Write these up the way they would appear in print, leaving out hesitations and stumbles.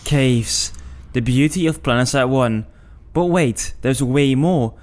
caves. The beauty of Planetside 1. But wait, there's way more.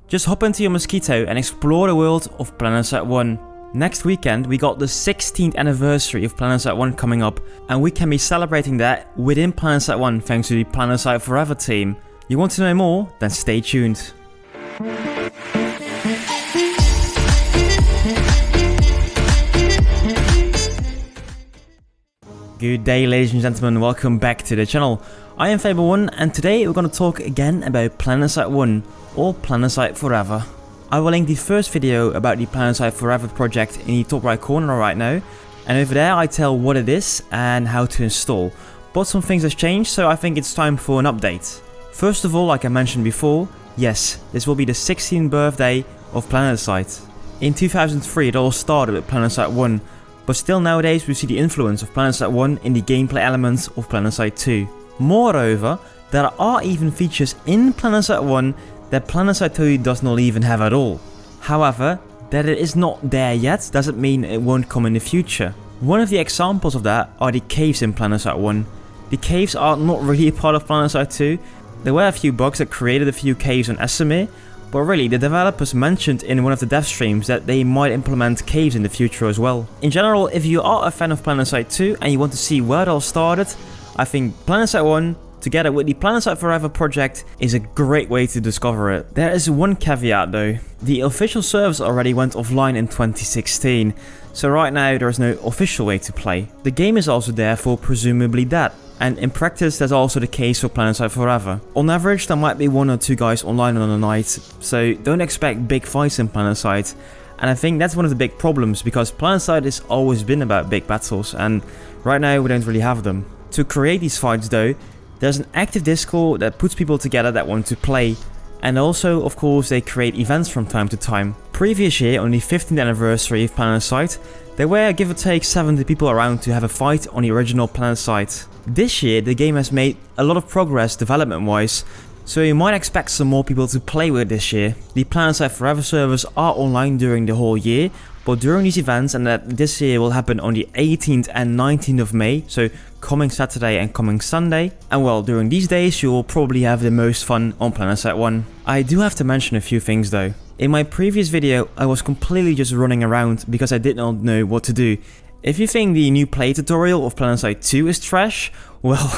Just hop into your mosquito and explore the world of Planetside 1. Next weekend we got the 16th anniversary of Planetside 1 coming up, and we can be celebrating that within Planetside 1 thanks to the Planetside Forever team. You want to know more? Then stay tuned. Good day ladies and gentlemen, welcome back to the channel. I am Fable1 and today we're going to talk again about Planetside 1 or Planetside Forever. I will link the first video about the Planetside Forever project in the top right corner right now, and over there I tell what it is and how to install. But some things have changed, so I think it's time for an update. First of all, like I mentioned before, yes, this will be the 16th birthday of Planetside. In 2003 it all started with Planetside 1, but still nowadays we see the influence of Planetside 1 in the gameplay elements of Planetside 2. Moreover, there are even features in Planetside 1 that Planetside 2 does not even have at all. However, that it is not there yet doesn't mean it won't come in the future. One of the examples of that are the caves in Planetside 1. The caves are not really a part of Planetside 2. There were a few bugs that created a few caves on Essamir, but really the developers mentioned in one of the dev streams that they might implement caves in the future as well. In general, if you are a fan of Planetside 2 and you want to see where it all started, I think Planetside 1 together with the Planetside Forever project is a great way to discover it. There is one caveat though. The official servers already went offline in 2016, so right now there is no official way to play. The game is also therefore presumably dead. And in practice that's also the case for Planetside Forever. On average there might be 1 or 2 guys online on a night, so don't expect big fights in Planetside. And I think that's one of the big problems, because Planetside has always been about big battles, and right now we don't really have them. To create these fights though, there's an active Discord that puts people together that want to play, and also of course they create events from time to time. Previous year, on the 15th anniversary of Planetside, there were give or take 70 people around to have a fight on the original Planetside. This year the game has made a lot of progress development wise, so you might expect some more people to play with this year. The Planetside Forever servers are online during the whole year, but during these events, and that this year will happen on the 18th and 19th of May, so coming Saturday and coming Sunday, and well, during these days you will probably have the most fun on Planetside 1. I do have to mention a few things though. In my previous video I was completely just running around because I did not know what to do. If you think the new play tutorial of Planetside 2 is trash, well,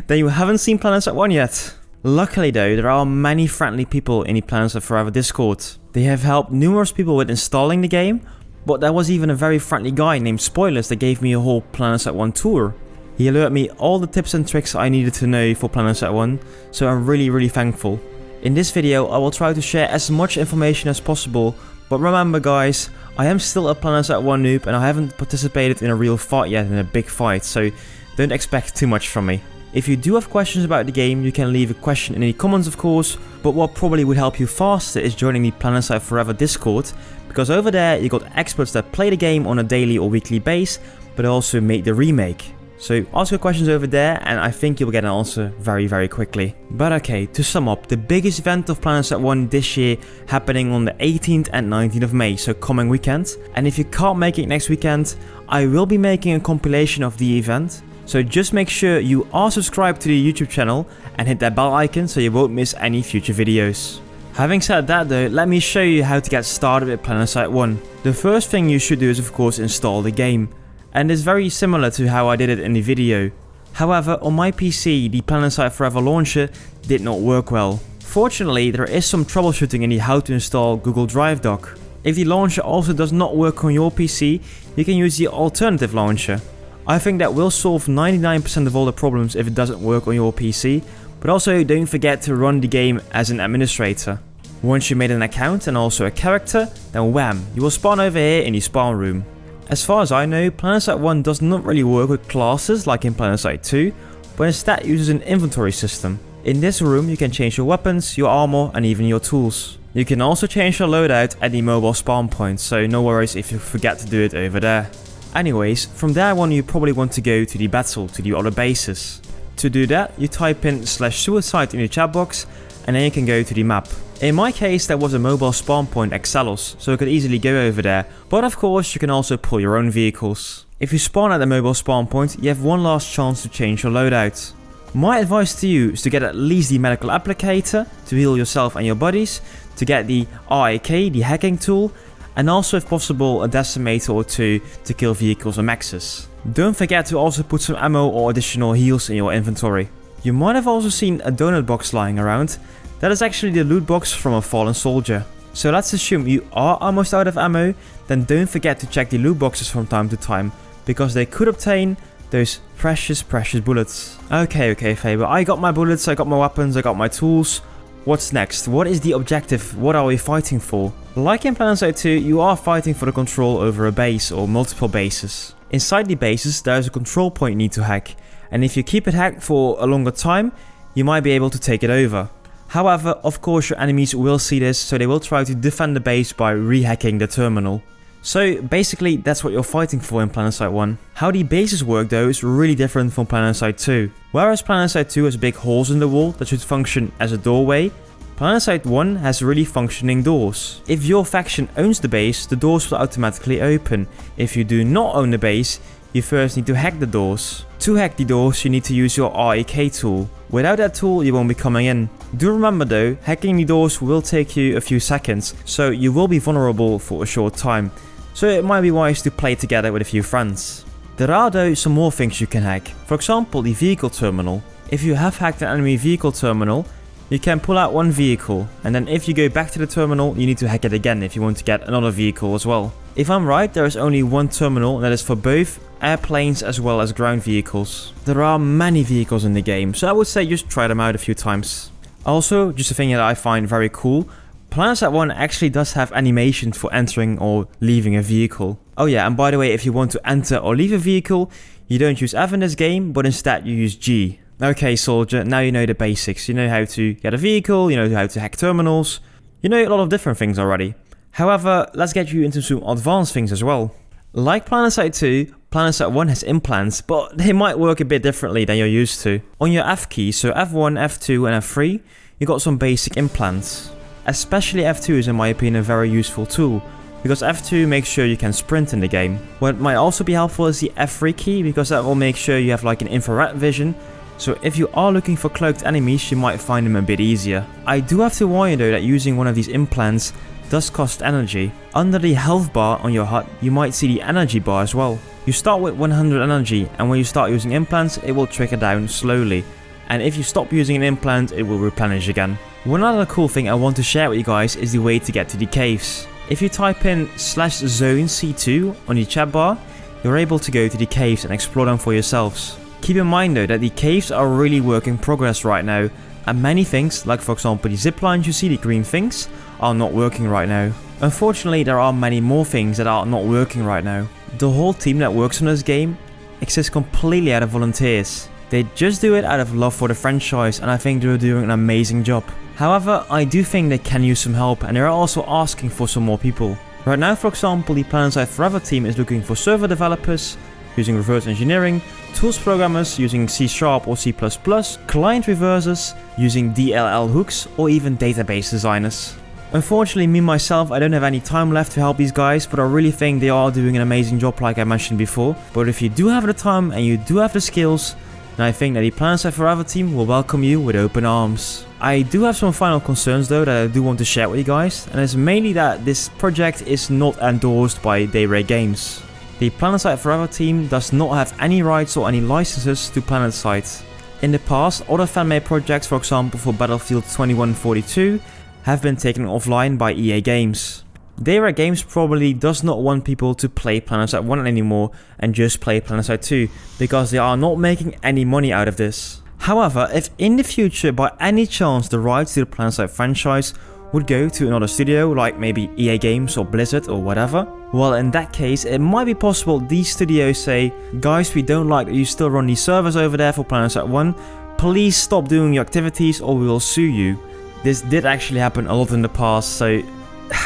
then you haven't seen Planetside 1 yet. Luckily though, there are many friendly people in the Planetside Forever Discord. They have helped numerous people with installing the game, but there was even a very friendly guy named Spoilers that gave me a whole Planetside 1 tour. He alerted me all the tips and tricks I needed to know for Planetside 1, so I'm really thankful. In this video I will try to share as much information as possible, but remember guys, I am still a Planetside 1 noob and I haven't participated in a real fight yet, in a big fight, so don't expect too much from me. If you do have questions about the game, you can leave a question in the comments of course, but what probably would help you faster is joining the Planetside Forever Discord, because over there you got experts that play the game on a daily or weekly base, but also make the remake. So ask your questions over there and I think you'll get an answer very quickly. But okay, to sum up, the biggest event of Planetside 1 this year happening on the 18th and 19th of May, so coming weekend. And if you can't make it next weekend, I will be making a compilation of the event. So just make sure you are subscribed to the YouTube channel and hit that bell icon so you won't miss any future videos. Having said that though, let me show you how to get started with Planetside 1. The first thing you should do is of course install the game. And it's very similar to how I did it in the video. However, on my PC, the Planetside Forever launcher did not work well. Fortunately, there is some troubleshooting in the how to install Google Drive doc. If the launcher also does not work on your PC, you can use the alternative launcher. I think that will solve 99% of all the problems if it doesn't work on your PC, but also don't forget to run the game as an administrator. Once you made an account and also a character, then wham, you will spawn over here in the spawn room. As far as I know, Planetside 1 does not really work with classes like in Planetside 2, but instead uses an inventory system. In this room you can change your weapons, your armor and even your tools. You can also change your loadout at the mobile spawn point, so no worries if you forget to do it over there. Anyways, from there on you probably want to go to the battle, to the other bases. To do that, you type in /suicide in the chat box and then you can go to the map. In my case there was a mobile spawn point Excelos, so I could easily go over there, but of course you can also pull your own vehicles. If you spawn at the mobile spawn point, you have one last chance to change your loadout. My advice to you is to get at least the medical applicator to heal yourself and your buddies, to get the RAK, the hacking tool, and also if possible a decimator or two to kill vehicles or mexes. Don't forget to also put some ammo or additional heals in your inventory. You might have also seen a donut box lying around. That is actually the loot box from a fallen soldier. So let's assume you are almost out of ammo, then don't forget to check the loot boxes from time to time, because they could obtain those precious bullets. Okay Faber, I got my bullets, I got my weapons, I got my tools. What's next? What is the objective? What are we fighting for? Like in Planetside 2, you are fighting for the control over a base or multiple bases. Inside the bases, there is a control point you need to hack, and if you keep it hacked for a longer time, you might be able to take it over. However, of course your enemies will see this, so they will try to defend the base by re-hacking the terminal. So basically that's what you're fighting for in Planetside 1. How the bases work though is really different from Planetside 2. Whereas Planetside 2 has big holes in the wall that should function as a doorway, Planetside 1 has really functioning doors. If your faction owns the base, the doors will automatically open. If you do not own the base, you first need to hack the doors. To hack the doors, you need to use your RAK tool. Without that tool, you won't be coming in. Do remember though, hacking the doors will take you a few seconds, so you will be vulnerable for a short time. So it might be wise to play together with a few friends. There are though some more things you can hack. For example, the vehicle terminal. If you have hacked an enemy vehicle terminal, you can pull out one vehicle, and then if you go back to the terminal, you need to hack it again if you want to get another vehicle as well. If I'm right, there is only one terminal, and that is for both airplanes as well as ground vehicles. There are many vehicles in the game, so I would say just try them out a few times. Also, just a thing that I find very cool, Planetside 1 actually does have animations for entering or leaving a vehicle. Oh yeah, and by the way, if you want to enter or leave a vehicle, you don't use F in this game, but instead you use G. Okay soldier, now you know the basics. You know how to get a vehicle, you know how to hack terminals, you know a lot of different things already. However, let's get you into some advanced things as well. Like Planetside 2, Planetside 1 has implants, but they might work a bit differently than you're used to. On your F key, so F1, F2 and F3, you got some basic implants. Especially F2 is in my opinion a very useful tool, because F2 makes sure you can sprint in the game. What might also be helpful is the F3 key, because that will make sure you have like an infrared vision, so if you are looking for cloaked enemies you might find them a bit easier. I do have to warn you though that using one of these implants does cost energy. Under the health bar on your HUD you might see the energy bar as well. You start with 100 energy, and when you start using implants it will trickle down slowly, and if you stop using an implant it will replenish again. One other cool thing I want to share with you guys is the way to get to the caves. If you type in /zone_C2 on the chat bar, you're able to go to the caves and explore them for yourselves. Keep in mind though that the caves are really work in progress right now, and many things, like for example the zip lines you see, the green things, are not working right now. Unfortunately there are many more things that are not working right now. The whole team that works on this game exists completely out of volunteers. They just do it out of love for the franchise, and I think they're doing an amazing job. However, I do think they can use some help, and they're also asking for some more people. Right now, for example, the Planetside Forever team is looking for server developers using reverse engineering, tools programmers using C# or C++, client reversers using DLL hooks, or even database designers. Unfortunately, me myself, I don't have any time left to help these guys, but I really think they are doing an amazing job like I mentioned before. But if you do have the time and you do have the skills, then I think that the Planetside Forever team will welcome you with open arms. I do have some final concerns though that I do want to share with you guys, and it's mainly that this project is not endorsed by Daybreak Games. The Planetside Forever team does not have any rights or any licenses to Planetside. In the past, other fan-made projects, for example for Battlefield 2142, have been taken offline by EA Games. Daybreak Games probably does not want people to play Planetside 1 anymore and just play Planetside 2, because they are not making any money out of this. However, if in the future by any chance the rights to the Planetside franchise would go to another studio like maybe EA Games or Blizzard or whatever, well in that case it might be possible these studios say, guys, we don't like that you still run these servers over there for Planetside 1, please stop doing your activities or we will sue you. This did actually happen a lot in the past, so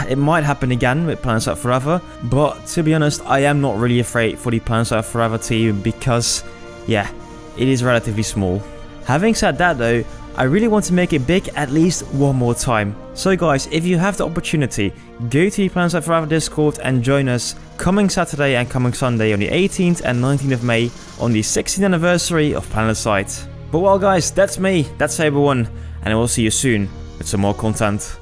it might happen again with Planetside Forever, but to be honest I am not really afraid for the Planetside Forever team because, yeah, it is relatively small. Having said that though, I really want to make it big at least one more time. So guys, if you have the opportunity, go to the Planetside Forever Discord and join us coming Saturday and coming Sunday on the 18th and 19th of May on the 16th anniversary of Planetside. But well guys, that's me, that's Faber1, and I will see you soon with some more content.